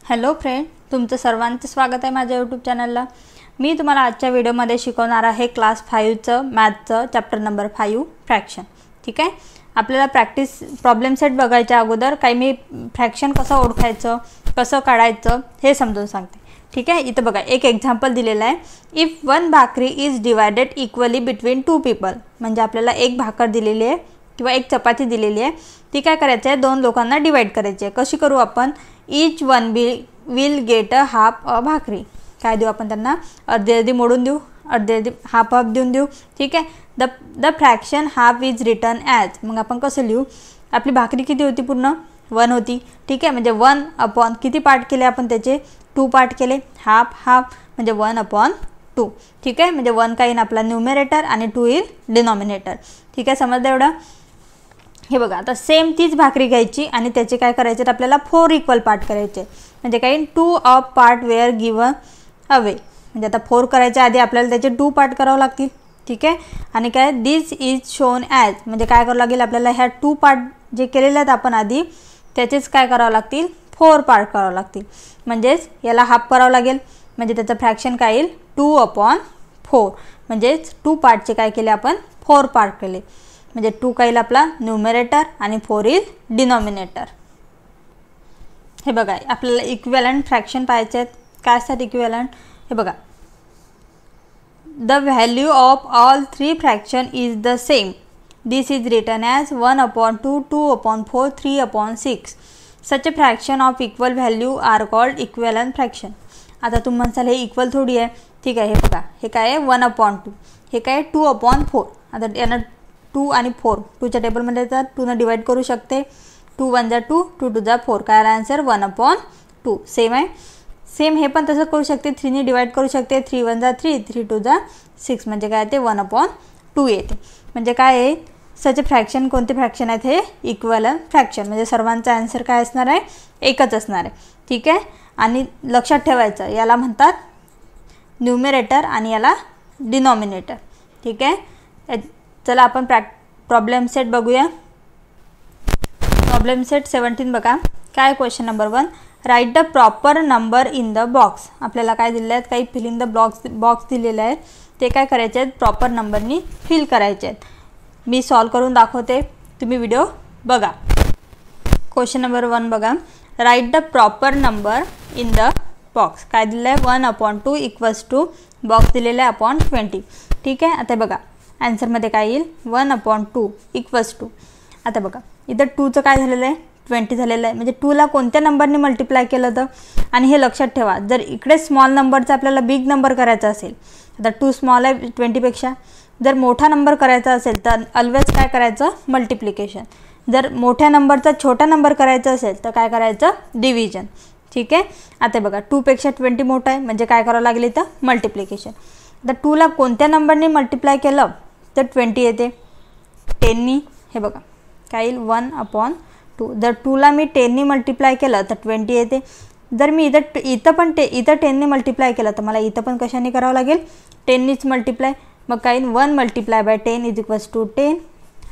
Hello friend, तुमचं सर्वांचं स्वागत आहे माझ्या यूट्यूब चॅनलला। मी तुम्हाला आजच्या व्हिडिओमध्ये शिकवणार आहे क्लास 5चं मॅथचं चॅप्टर नंबर 5 फ्रॅक्शन। ठीक आहे, आपल्याला प्रॅक्टिस प्रॉब्लेम सेट बघायच्या अगोदर काही मी फ्रॅक्शन कसं ओळखायचं, कसं काढायचं हे समजून सांगते। ठीक आहे, इथं बघा एक एक्झाम्पल दिलेलं आहे। इफ वन भाकरी is divided equally between two people, म्हणजे आपल्याला एक भाकर दिलेली आहे किंवा एक चपाती दिलेली आहे, ती काय करायचं आहे, दोन लोकांना डिवाइड करायची आहे। कशी करू आपण? Each one will get a half a भाकरी। काय देऊ आपण त्यांना? अर्धी अर्धी मोडून देऊ, अर्धी अर्धी हाफ हाफ देऊन देऊ। ठीक आहे, the fraction half is written as, मग आपण कसं लिहू? आपली भाकरी किती होती? पूर्ण 1 होती। ठीक आहे, म्हणजे 1 अपॉन किती पार्ट केले आपण त्याचे? 2 पार्ट केले। हाफ हाफ म्हणजे 1/2। ठीक आहे, म्हणजे 1 का येईल आपला न्यूमरेटर आणि 2 येईल डिनॉमिनेटर। ठीक आहे, समजलं एवढं? हे बघा, आता सेम तीच भाकरी घ्यायची आणि त्याचे काय करायचे, आपल्याला 4 इक्वल पार्ट करायचे। म्हणजे काही 2 of part were given away, म्हणजे आता 4 करायच्या आधी आपल्याला त्याचे 2 पार्ट करावं लागतील। ठीक आहे, आणि काय दिस इज शोन ॲज, म्हणजे काय करावं लागेल आपल्याला? ह्या 2 पार्ट जे केलेले आहेत आपण आधी त्याचेच काय करावं लागतील? 4 पार्ट करावं लागतील। म्हणजेच याला हाफ करावं लागेल, म्हणजे त्याचं फ्रॅक्शन काय येईल? 2/4। म्हणजेच 2 पार्टचे काय केले आपण? 4 पार्ट केले। म्हणजे 2 काय येईल आपला न्यूमरेटर आणि 4 येईल डिनॉमिनेटर। हे बघा, आपल्याला इक्विव्हॅलंट फ्रॅक्शन पाहायचे आहेत। काय असतात इक्विव्हॅलंट? हे बघा, the value of all 3 fraction is the same. This is written as 1/2, 2/4, 3/6। Such a fraction of equal value are called equivalent fraction. आता तुम्ही म्हणसाल हे इक्वल थोडी आहे। ठीक आहे, हे बघा, हे काय आहे? 1/2, हे काय 2/4। आता यांना 2 आणि 4 2च्या टेबलमध्ये येतात, 2 डिवाइड करू शकते। 2 1 जा 2, 2 2 जा 4, काय आन्सर? 1/2। सेम आहे, सेम हे पण तसं करू शकते, 3 ने डिवाइड करू शकते। 3 1 जा 3, 3 2 जा 6, म्हणजे काय ते 1/2 येते। म्हणजे काय आहे? सच फ्रॅक्शन कोणते फ्रॅक्शन आहेत? हे इक्विव्हॅलंट फ्रॅक्शन। म्हणजे सर्वांचा आन्सर काय असणार आहे? एकच असणार आहे। ठीक आहे, आणि लक्षात ठेवायचं याला म्हणतात न्यूमरेटर आणि याला डिनॉमिनेटर। ठीक आहे, चला आपण प्रॉब्लेम सेट बघूया। प्रॉब्लेम सेट 17 बघा, काय question number 1, write the proper number in the box. आपल्याला काय दिले आहेत? काही फिल इन द बॉक्स दिलेले आहेत, ते काय करायचे आहेत? प्रॉपर नंबरनी फिल करायचे आहेत। मी सॉल्व करून दाखवते, तुम्ही व्हिडिओ बघा। क्वेश्चन नंबर 1 बघा, write the proper number in the box. काय दिलं आहे? 1/2 इक्वल्स टू बॉक्स दिलेलं आहे अपॉन 20। ठीक आहे, आता बघा आन्सरमध्ये काय येईल? 1/2 इक्वल्स टू, आता बघा इथं 2चं काय झालेलं आहे? 20 झालेलं आहे। म्हणजे 2ला कोणत्या नंबरने मल्टिप्लाय केलं तर? आणि हे लक्षात ठेवा, जर इकडे स्मॉल नंबरचा आपल्याला बिग नंबर करायचा असेल, आता 2 स्मॉल आहे 20पेक्षा, जर मोठा नंबर करायचा असेल तर ऑलवेज काय करायचं? मल्टिप्लिकेशन। जर मोठ्या नंबरचा छोटा नंबर करायचा असेल तर काय करायचं? डिव्हिजन। ठीक आहे, आता बघा 2पेक्षा 20 मोठा आहे, म्हणजे काय करावं लागेल इथं? मल्टिप्लिकेशन। आता 2ला कोणत्या नंबरने मल्टिप्लाय केलं तर 20 येते? 10नी। हे बघा काय येईल? 1/2। जर 2ला मी 10नी मल्टिप्लाय केलं तर 20 येते। जर मी इथं 10नी मल्टिप्लाय केलं तर मला इथं पण कशाने करावं लागेल? 10नीच मल्टिप्लाय। मग काय येईल? 1 × 10 इज इक्वल्स टू 10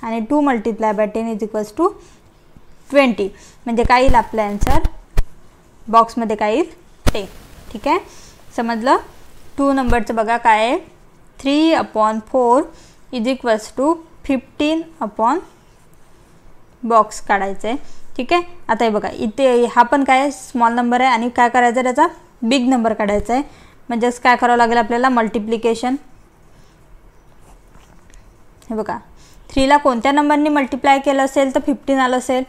आणि 2 × 10 इज इक्वल्स टू 20। म्हणजे काय येईल आपलं आन्सर? बॉक्समध्ये काय येईल? 10। ठीक आहे, समजलं? 2 नंबरचं बघा काय आहे? 3/4 इज इक्वल्स टू 15 बॉक्स काढायचं आहे। ठीक आहे, आता हे बघा इथे हा पण काय स्मॉल नंबर आहे आणि काय करायचं आहे? त्याचा बिग नंबर काढायचा आहे। म्हणजेच काय करावं लागेल आपल्याला? मल्टिप्लिकेशन। हे बघा 3ला कोणत्या नंबरने मल्टिप्लाय केलं असेल तर 15 आलं असेल।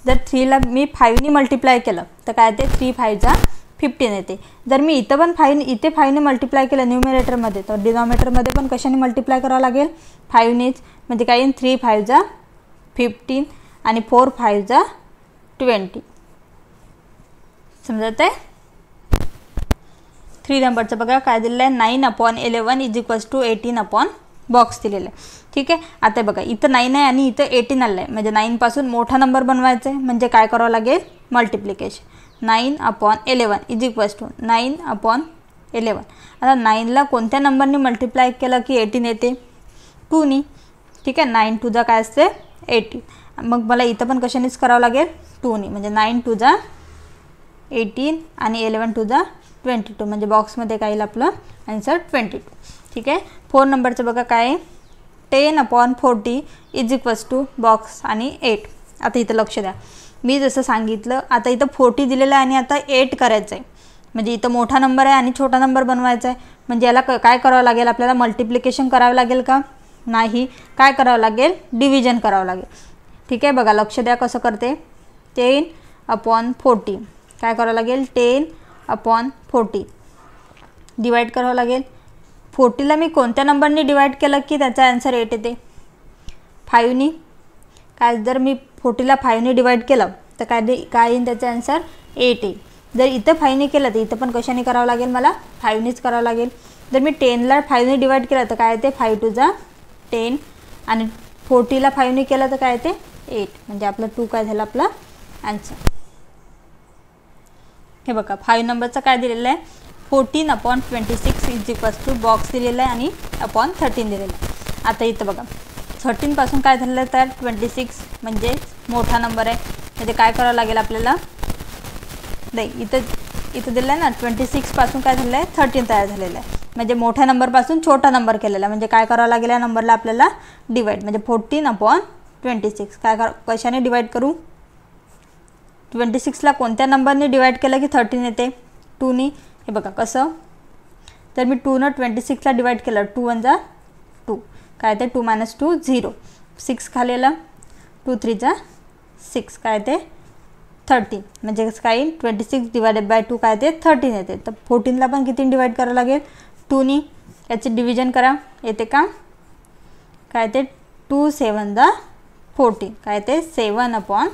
जर 3ला मी 5नी मल्टिप्लाय केलं तर काय येते? 3 5 जा 15 येते। जर मी इथं पण 5ने मल्टिप्लाय केलं न्यूमरेटरमध्ये तर डिनॉमिनेटरमध्ये पण कशाने मल्टिप्लाय करावं लागेल? 5नीच। म्हणजे काय येईल? 3 5 जा 15 आणि 4 5 जा 20। समजत आहे? 3 नंबरचं बघा काय दिलेलं आहे? 9/11 इज इक्वल्स टू 18 बॉक्स दिलेलं आहे। ठीक आहे, आता बघा इथं 9 आहे आणि इथं 18 आलं आहे, म्हणजे 9 पासून मोठा नंबर बनवायचा आहे। म्हणजे काय करावं लागेल? मल्टिप्लिकेशन। 9/11 is equals to 9/11। आता 9ला कोणत्या नंबरने मल्टिप्लाय केलं की 18 येते? 2नी। ठीक आहे, 9 2 जा काय असते? 18। मग मला इथं पण कशानेच करावं लागेल? 2नी। म्हणजे 9 2 जा 18 आणि 11 टू द 22 म्हणजे बॉक्समध्ये काय येईल आपलं आन्सर 22. ठीक आहे. 4 नंबरचं बघा काय आहे 10/40 इज इक्वल्स टू बॉक्स आणि 8. आता इथं लक्ष द्या, मी जसं सांगितलं आता इथं 40 दिलेलं आहे आणि आता 8 करायचं आहे. म्हणजे इथं मोठा नंबर आहे आणि छोटा नंबर बनवायचा आहे. म्हणजे याला काय करावं लागेल आपल्याला मल्टिप्लिकेशन करावं लागेल का नाही, काय करावं लागेल डिव्हिजन करावं लागेल. ठीक आहे. बघा लक्ष द्या कसं करते 10/40 काय करावं लागेल 10/40 डिवाईड करावं लागेल. 40ला मी कोणत्या नंबरने डिवाईड केलं की त्याचा आन्सर 8 येते 5नी. काय जर मी 40ला 5नी डिवाईड केलं तर काय येईल त्याचा आन्सर 8 येईल. जर इथं 5नी केलं तर इथं पण कशाने करावं लागेल मला 5नीच करावं लागेल. जर मी 10ला 5नी डिवाईड केलं तर काय येते 5 टू जा 10 आणि 40ला 5नी केलं तर काय येते 8 म्हणजे आपलं 2 काय झालं आपला आन्सर. हे बघा 5 नंबरचं काय दिलेलं आहे 14/26 इज इक्वल्स टू बॉक्स दिलेला आहे आणि /13 दिलेलं आहे. आता इथं बघा 13 पासून काय झालेलं आहे तर 26 म्हणजे मोठा नंबर आहे. म्हणजे काय करावं लागेल आपल्याला नाही इथं दिलं आहे ना 26 पासून काय झालेलं आहे 13 तयार झालेलं आहे. म्हणजे मोठ्या नंबरपासून छोटा नंबर केलेला आहे. म्हणजे काय करावं लागेल या नंबरला आपल्याला डिवाईड. म्हणजे 14/26 कशाने डिवाईड करू 26ला कोणत्या नंबरने डिवाईड केलं की 13 येते 2नी. हे बघा कसं तर मी 2नं 26ला डिवाईड केलं 2 1 जा 2 काय ते 2 - 2 0 6 खालेलं 2 3 जा 6 काय ते 13 म्हणजे काय 26 डिवायडेड बाय 2 काय ते 13 येते. तर 14ला पण किती डिवाईड करावं लागेल 2नी. याचे डिव्हिजन करा येते का काय ते 2 7 जा 14 काय ते 7/13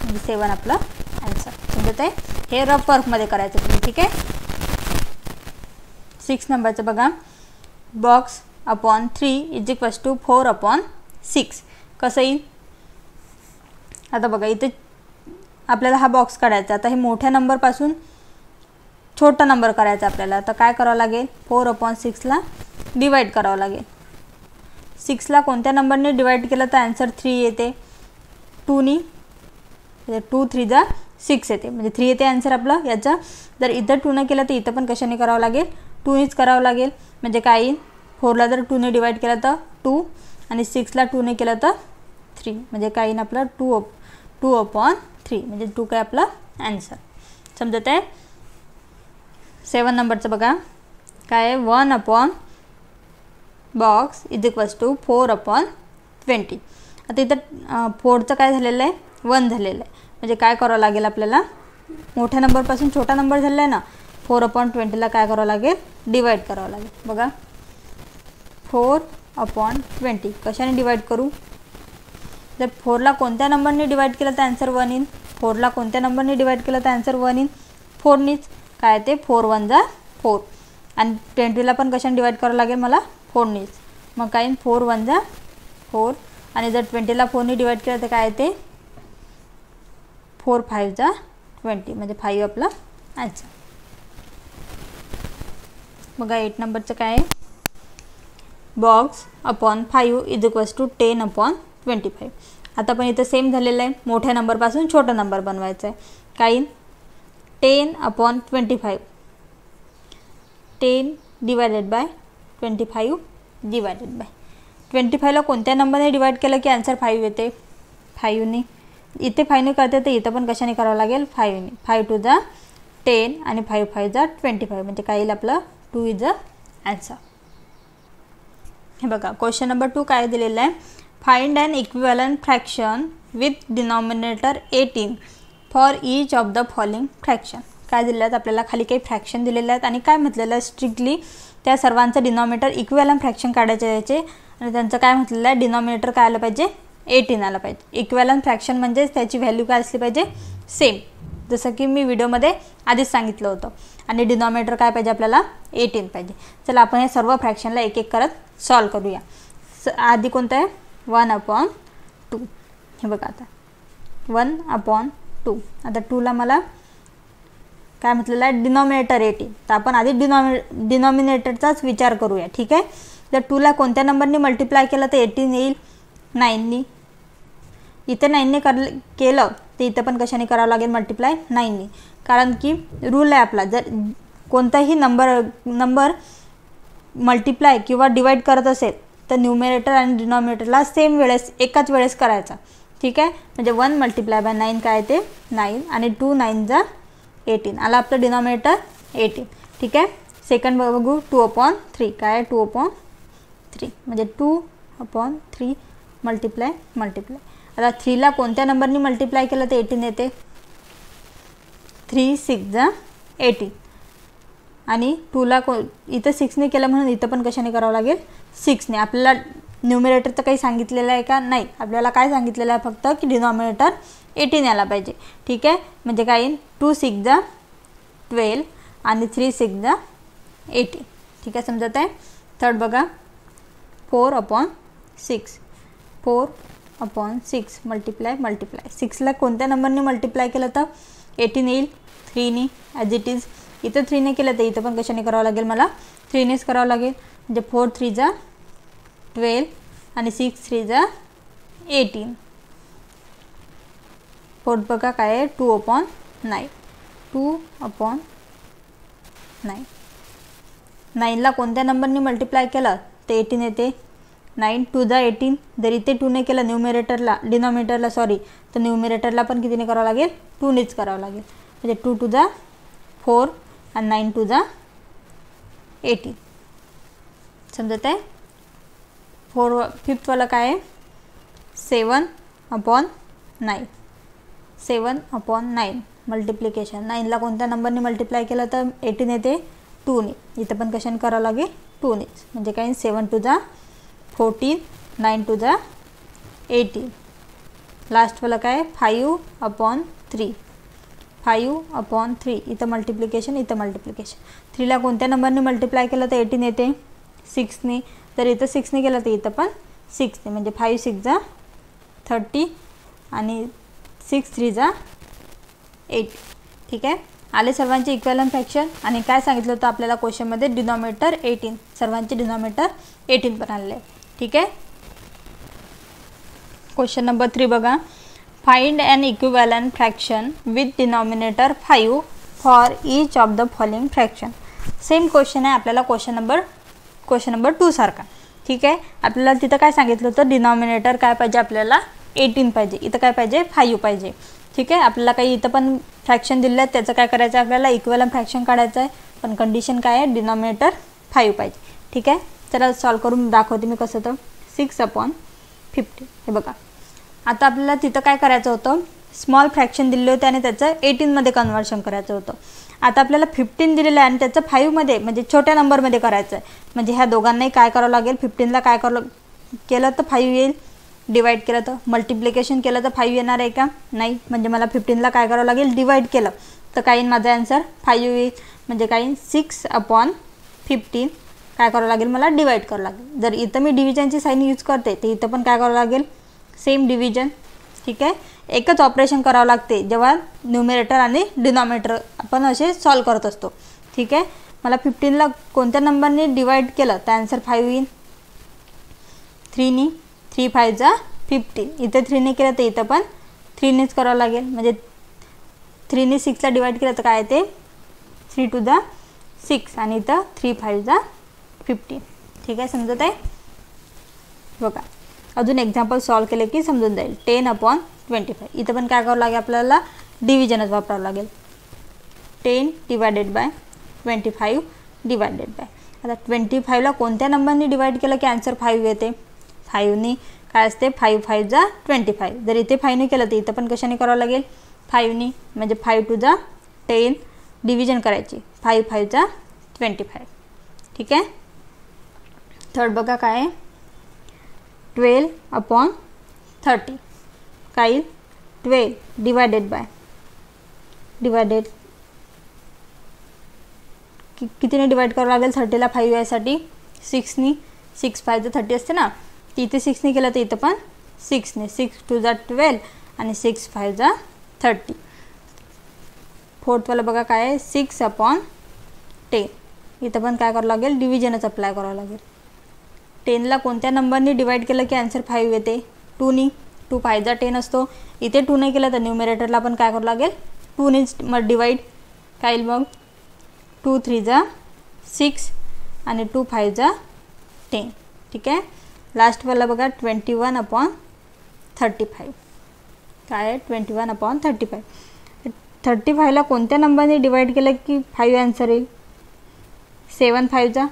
म्हणजे 7 आपलं आन्सर. समजत आहे. हे रफ वर्कमध्ये करायचं तुम्ही. ठीक आहे. 6 नंबरचं बघा बॉक्स /3 इज इक्वल्स टू 4/6 कसं येईल. आता बघा इथे आपल्याला हा बॉक्स काढायचा. आता हे मोठ्या नंबरपासून छोटा नंबर करायचा आपल्याला. तर काय करावं लागेल 4/6ला डिवाईड करावं लागेल. 6ला कोणत्या नंबरने डिवाईड केलं तर आन्सर 3 येते 2नी. 2 3 जा 6 येते म्हणजे 3 येते आन्सर आपलं याचा. जर इथं 2ने केलं तर इथं पण कशाने करावं लागेल 2नीच करावं लागेल. म्हणजे काय येईल 4ला जर 2ने डिवाईड केलं तर 2 आणि 6ला 2ने केलं तर 3 म्हणजे काय येईल आपलं 2/3 म्हणजे 2 काय आपलं आन्सर. समजत आहे. 7 नंबरचं बघा काय आहे 1/बॉक्स इज इक्वल्स टू 4/20. आता इथं 4चं काय झालेलं आहे 1 झालेलं आहे. म्हणजे काय करावं लागेल आपल्याला मोठ्या नंबरपासून छोटा नंबर झालेला आहे ना 4/20ला काय करावं लागेल डिवाईड करावं लागेल. बघा 4/20 कशाने डिवाईड करू. जर 4ला कोणत्या नंबरने डिवाईड केलं तर आन्सर 1 येईल. 4ला कोणत्या नंबरने डिवाईड केलं तर आन्सर 1 येईल 4नीच. काय ते 4 1 जा 4 आणि 20ला पण कशाने डिवाईड करावं लागेल मला 4नीच. मग काय 4 1 जा 4 आणि जर 20ला 4ने डिवाईड केलं तर काय ते 4 5 जा 20 म्हणजे 5 आपला आन्सर. बघा 8 नंबरचं काय आहे बॉक्स /5 इज इक्वल्स टू 10/25. आता पण इथं सेम झालेलं आहे. मोठ्या नंबरपासून छोटा नंबर बनवायचा आहे. काय 10/25 10 डिवायडेड बाय 25 डिवायडेड बाय 25ला कोणत्या नंबरने डिवाईड केलं की आन्सर 5 येते 5नी. इथे 5ने करते तर इथं पण कशाने करावं लागेल 5नी. 5 2 जा 10 आणि 5 5 जा 25 म्हणजे काय येईल आपलं 2 इज अ आन्सर. हे बघा क्वेश्चन नंबर 2 काय दिलेलं आहे find an equivalent fraction with denominator 18 for each of the following fraction. काय दिलेलं आहेत आपल्याला खाली काही फ्रॅक्शन दिलेले आहेत आणि काय म्हटलेलं आहे स्ट्रिक्टली त्या सर्वांचं डिनॉमिनेटर इक्विव्हॅलंट फ्रॅक्शन काढायचे यायचे आणि त्यांचं काय म्हटलेलं आहे डिनॉमिनेटर काय आलं पाहिजे 18 आलं पाहिजे. इक्विव्हॅलंट फ्रॅक्शन म्हणजे त्याची व्हॅल्यू काय असली पाहिजे सेम जसं की मी व्हिडिओमध्ये आधीच सांगितलं होतं. आणि डिनॉमिनेटर काय पाहिजे आपल्याला 18 पाहिजे. चला आपण हे सर्व फ्रॅक्शनला एक एक करत सॉल्व करूया. आधी कोणतं आहे 1/2. हे बघा आता 1/2. आता 2ला मला काय म्हटलेलं आहे डिनॉमिनेटर 18. तर आपण आधी डिनॉमिनेटरचाच विचार करूया. ठीक आहे. जर 2ला कोणत्या नंबरने मल्टिप्लाय केलं तर 18 येईल 9नी. इथे 9ने केलं ते इथं पण कशाने करावं लागेल मल्टिप्लाय 9ने, कारण की रूल आहे आपला, जर कोणताही नंबर मल्टिप्लाय किंवा डिवाइड करत असेल तर न्यूमरेटर आणि डिनॉमिनेटरला सेम वेळेस एकाच वेळेस करायचा. ठीक आहे, म्हणजे 1 मल्टिप्लाय बाय 9 काय ते 9 आणि 2 9 जा 18 आला आपलं डिनॉमिनेटर 18. ठीक आहे, सेकंड बघू 2/3 काय 2/3 म्हणजे 2/3 मल्टिप्लाय. आता 3ला कोणत्या नंबरनी मल्टिप्लाय केलं तर 18 येते. 3 6 जा 18 आणि 2ला इथं 6ने केलं म्हणून इथं पण कशाने करावं लागेल 6ने. आपल्याला न्यूमरेटर तर काही सांगितलेलं आहे का नाही, आपल्याला काय सांगितलेलं आहे फक्त की डिनॉमिनेटर 18 यायला पाहिजे. ठीक आहे, म्हणजे काय येईल 2 6 जा 12 आणि 3 6 जा 18. ठीक आहे, समजत आहे. थर्ड बघा 4/6 4/6 मल्टिप्लाय 6ला कोणत्या नंबरने मल्टिप्लाय केलं तर 18 येईल 3ने ॲज इट इज. इथं 3ने केलं तर इथं पण कशाने करावं लागेल मला 3नेच करावं लागेल. म्हणजे 4 3 जा 12 आणि 6 3 जा 18. फोर्थ बघा काय आहे 2/9 2/9. 9ला कोणत्या नंबरने मल्टिप्लाय केलं ते 18 येते. 9 2 जा 18. जर इथे 2ने केलं डिनॉमिनेटरला तर न्यूमरेटरला पण कितीने करावं लागेल 2नेच करावं लागेल. म्हणजे 2 2 जा 4 आणि 9 2 जा 18. समजत आहे. फिफ्थवाला काय आहे 7/9 7/9 मल्टिप्लिकेशन. 9ला कोणत्या नंबरने मल्टिप्लाय केलं तर 18 येते 2ने. इथं पण कशाने करावं लागेल 2नेच. म्हणजे काय 7 2 जा 14 9 2 जा 18. लास्टवाला काय 5/3 5/3. इथं मल्टिप्लिकेशन 3ला कोणत्या नंबरने मल्टिप्लाय केलं तर 18 येते 6ने. तर इथं 6ने केलं तर इथं पण 6ने. म्हणजे 5 6 जा 30 आणि 6 3 जा 8. ठीक आहे, आले सर्वांचे इक्वॅलंट फ्रॅक्शन. आणि काय सांगितलं होतं आपल्याला क्वेश्चनमध्ये डिनॉमिनेटर 18, सर्वांचे डिनॉमिनेटर 18 पण आले. ठीक आहे, क्वेश्चन नंबर 3 बघा. Find an equivalent fraction with denominator 5 for each of the following fraction. Same question आहे आपल्याला क्वेश्चन नंबर 2 सारखा. ठीक आहे, आपल्याला तिथं काय सांगितलं होतं डिनॉमिनेटर काय पाहिजे आपल्याला 18 पाहिजे, इथं काय पाहिजे 5 पाहिजे. ठीक आहे, आपल्याला काही इथं पण फ्रॅक्शन दिलं आहे त्याचं काय करायचं आहे आपल्याला इक्विवॅलंट फ्रॅक्शन काढायचं आहे. पण कंडिशन काय आहे डिनॉमिनेटर 5 पाहिजे. ठीक आहे, चला सॉल्व करून दाखवते मी कसं. तर 6/50 हे बघा. आता आपल्याला तिथं काय करायचं होतं स्मॉल फ्रॅक्शन दिले होते आणि त्याचं 18मध्ये कन्वर्शन करायचं होतं. आता आपल्याला 15 दिलेलं आहे आणि त्याचं 5मध्ये म्हणजे छोट्या नंबरमध्ये करायचं आहे. म्हणजे ह्या दोघांनाही काय करावं लागेल 15ला काय केलं तर 5 येईल, डिवाइड केलं तर मल्टिप्लिकेशन केलं तर 5 येणार आहे का नाही. म्हणजे मला 15ला काय करावं लागेल डिवाइड केलं तर काय येईल माझा आन्सर 5 येईल. म्हणजे काय 6/15 काय करावं लागेल मला डिवाइड करावं लागेल. जर इथं मी डिव्हिजनची साईन यूज करते तर इथं पण काय करावं लागेल सेम डिव्हिजन. ठीक आहे, एकच ऑपरेशन करावं लागते जेव्हा न्यूमरेटर आणि डिनॉमिनेटर आपण असे सॉल्व करत असतो. ठीक आहे, मला 15ला कोणत्या नंबरने डिवाइड केलं तर आन्सर 5 येईल. 3ने 3 5 जा 15. इथे 3ने केलं तर इथं पण 3नेच करावं लागेल. म्हणजे 3ने 6ला डिवाइड केलं तर काय येते 3 2 जा 6 आणि इथं 3 5 जा 15. ठीक आहे, समजत आहे. बघा अजून एक्झाम्पल सॉल्व केले की समजून जाईल. 10/25 इथं पण काय करावं लागेल आपल्याला डिव्हिजनच वापरावं लागेल. 10 डिवायडेड बाय 25 डिवायडेड बाय. आता 25ला कोणत्या नंबरने डिवाइड केलं की आन्सर 5 येते 5ने. काय असते 5 5 जा 25. जर इथे 5ने केलं तर इथं पण कशाने करावं लागेल 5ने. म्हणजे 5 2 जा 10 डिव्हिजन करायची 5 5 जा 25. ठीक आहे, थर्ड बघा काय आहे 12/30 काय 12 डिवायडेड बाय कितीने डिवाइड करावं लागेल 30ला 5 यासाठी 6ने. 6 5 जा 30 असते ना, इथे 6ने केलं तर इथं पण 6ने. 6 2 जा 12 आणि 6 5 जा 30. फोर्थवाला बघा काय आहे 6/10 इथं पण काय करावं लागेल डिव्हिजनच अप्लाय करावं लागेल. 10ला कोणत्या नंबरने डिवाइड केलं की आन्सर 5 येते 2ने. 2 5 10 असतो. इथे 2 ने केलं तर न्यूमरेटरला पण काय करावं लागेल, 2 ने डिवाइड. काय येईल मग, 2 3 6 आणि 2 5 10. ठीक आहे. लास्टवाला बघा 21/35. काय आहे 21/35. 35ला कोणत्या नंबरने डिवाइड केलं की 5 आन्सर येईल, 7 5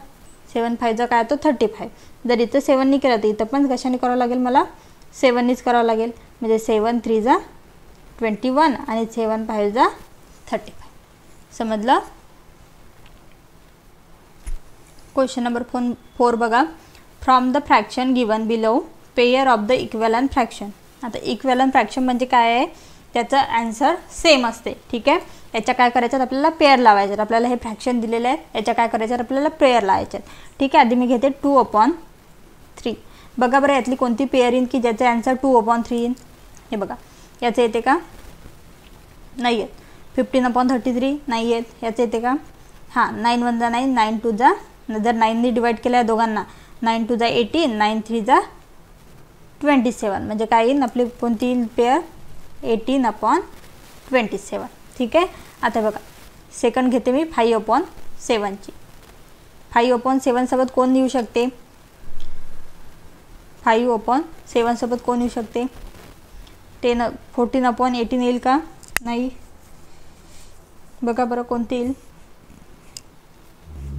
7 5 काय तो 35. जर इथं 7 ने केलं तर इथं पण कशाने करावं लागेल, मला 7 नेच करावं लागेल. म्हणजे 7 3 21 आणि 7 5 35. समजलं. क्वेश्चन नंबर 4 बघा. From the fraction given below pair of the equivalent fraction. आता इक्विव्हॅलंट फ्रॅक्शन म्हणजे काय आहे, त्याचं आन्सर सेम असते. ठीक आहे. याच्या काय करायचं, आपल्याला पेयर लावायचे. आपल्याला हे फ्रॅक्शन दिलेले आहेत, याच्या काय करायचं, आपल्याला पेयर लावायचे. ठीक आहे. आधी मी घेते 2/3. बघा बरं यातली कोणती पेयर येईल की ज्याचे आन्सर 2/3 येईल. हे बघा याचं येते का, नाही येत. 15/33 नाही येत. याचं येते का, हां. 9 1 9 9 2 जर 9 ने डिवाइड केलं आहे दोघांना, 9 2 18 9 3 27. म्हणजे काय येईल आपली कोणती येईल पेयर, 18/27. ठीक आहे. आता बघा सेकंड घेते मी 5/7ची. 5/7 सोबत कोण येऊ शकते, 5/7 सोबत कोण येऊ शकते, 14/18 येईल का, नाही. बघा बरं कोणती येईल,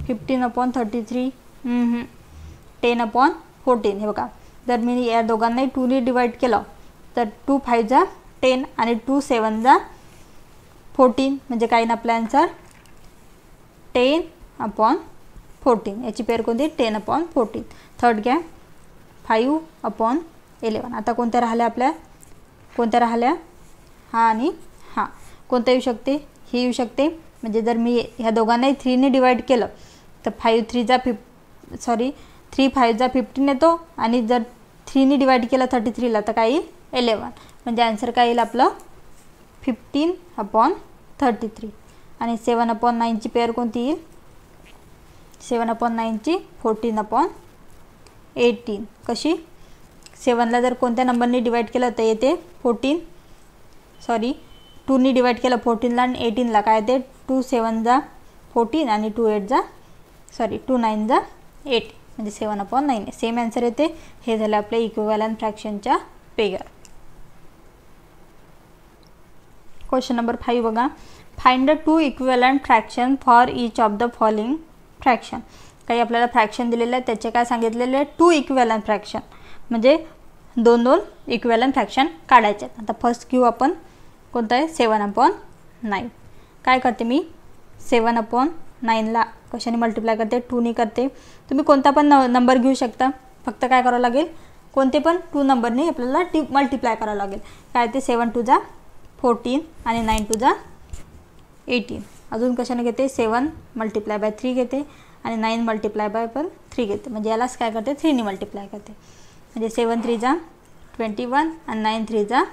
15/33. 10/14. हे बघा जर मी या दोघांनाही 2 ने डिवाइड केलं तर 2 5 10 आणि 2 7 14. म्हणजे काय ना आपला आन्सर 10/14. याची पेअर कोणती, 10/14. थर्ड घ्या 5/11. आता कोणत्या राहिल्या आपल्या, कोणत्या राहिल्या, हा आणि हा. कोणता येऊ शकते, ही येऊ शकते. म्हणजे जर मी ह्या दोघांनाही 3 ने डिवाइड केलं तर 3 5 15 येतो. आणि जर 3 ने डिवाइड केलं 33ला तर काय येईल 11. म्हणजे आन्सर काय येईल आपलं 15/33. आणि 7/9ची पेअर कोणती येईल, 7/9ची 14/18. कशी, 7ला जर कोणत्या नंबरने डिवाइड केलं तर येते 14. 2 ने डिवाइड केलं 14ला आणि 18ला काय येते, 2 7 14 आणि 2 9 18. म्हणजे 7/9. सेम आन्सर येते. हे झालं आपल्या इक्विव्हॅलंट फ्रॅक्शनच्या पेयर. क्वेश्चन नंबर 5 बघा. Find the 2 equivalent fraction for each of the following fraction. काही आपल्याला फ्रॅक्शन दिलेले आहेत, त्याचे काय सांगितलेले आहे, 2 इक्विव्हॅलंट फ्रॅक्शन. म्हणजे 2 इक्विव्हॅलंट फ्रॅक्शन काढायचे. आता फर्स्ट घेऊ आपण, कोणता आहे 7/9. काय करते मी 7/9ला कशाने मल्टिप्लाय करते, 2 ने करते. तुम्ही कोणता पण नंबर घेऊ शकता, फक्त काय करावं लागेल, कोणते पण 2 नंबरने आपल्याला मल्टिप्लाय करावं लागेल. काय ते 7 2 14 आणि 9 2 18. अजून कशाने घेते, 7 × 3 घेते आणि 9 × 3 घेते. म्हणजे यालाच काय करते 3 ने मल्टिप्लाय करते. म्हणजे 7 3 21 आणि 9 3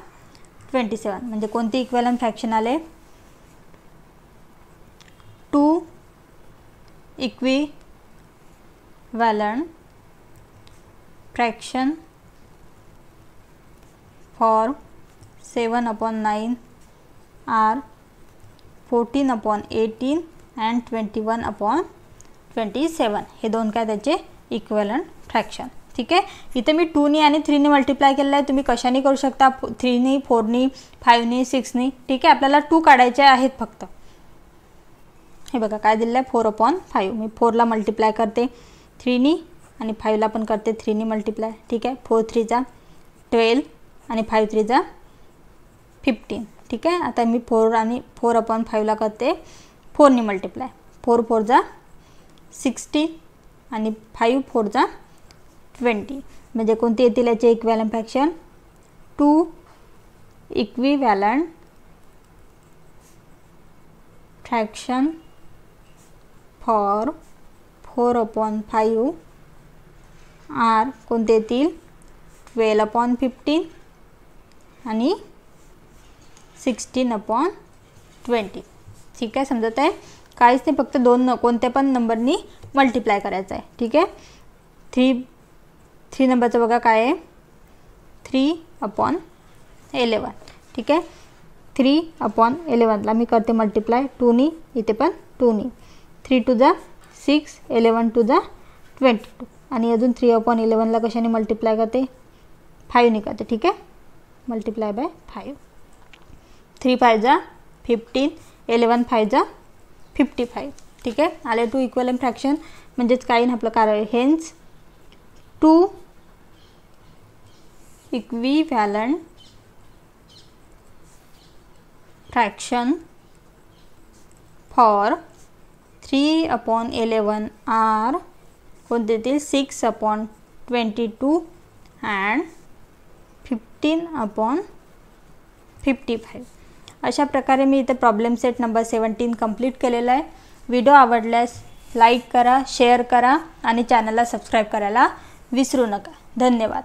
27. म्हणजे कोणते इक्विव्हॅलंट फ्रॅक्शन आले, 2 equivalent fraction for 7/9 are 14/18 and 21/27. हे दोन काय त्याचे इक्विव्हॅलंट फ्रॅक्शन. ठीक आहे. इथे मी 2 ने आणि 3 ने मल्टिप्लाय केलेलं आहे. तुम्ही कशाने करू शकता, 3 ने 4 ने 5 ने 6 ने. ठीक आहे. आपल्याला 2 काढायचे आहेत फक्त. हे बघा काय दिलेलं आहे 4/5. मी 4ला मल्टिप्लाय करते 3 ने आणि 5ला पण करते 3 ने मल्टिप्लाय. ठीक आहे. 4 3 12 आणि 5 3 15. ठीक आहे. आता मी 4/5ला करते 4 ने मल्टिप्लाय. 4 4 60 आणि 5 4 20. म्हणजे कोणते येतील याचे equivalent fraction, 2 equivalent fraction for 4/5 are कोणते येतील 12/15 आणि 16/20. ठीक आहे. समजत आहे. काहीच नाही, फक्त 2 कोणत्या पण नंबरनी मल्टिप्लाय करायचं आहे. ठीक आहे. 3 नंबरचं बघा काय आहे 3/5. 11. ठीक आहे. 3/11ला मी करते मल्टिप्लाय 2नी, इथे पण 2नी. 3 टू द 6, 11 टू द 22 आणि अजून 3/11ला कशाने मल्टिप्लाय करते? 5ने करते. ठीक आहे. Multiply by 5. 3 5 जा 15, 11 5 जा 55. ठीक आहे. आले 2 इक्वलंट फ्रॅक्शन, म्हणजेच काही ना आपलं कारण. Hence 2 equivalent fraction for 3/11 are कोणते ते 6/22 अँड 15/55. अशा प्रकारे मी इथे प्रॉब्लेम सेट नंबर 17 कंप्लीट केलेला आहे. व्हिडिओ आवडल्यास लाईक करा, शेअर करा आणि चॅनलला सबस्क्राईब करायला विसरू नका. धन्यवाद.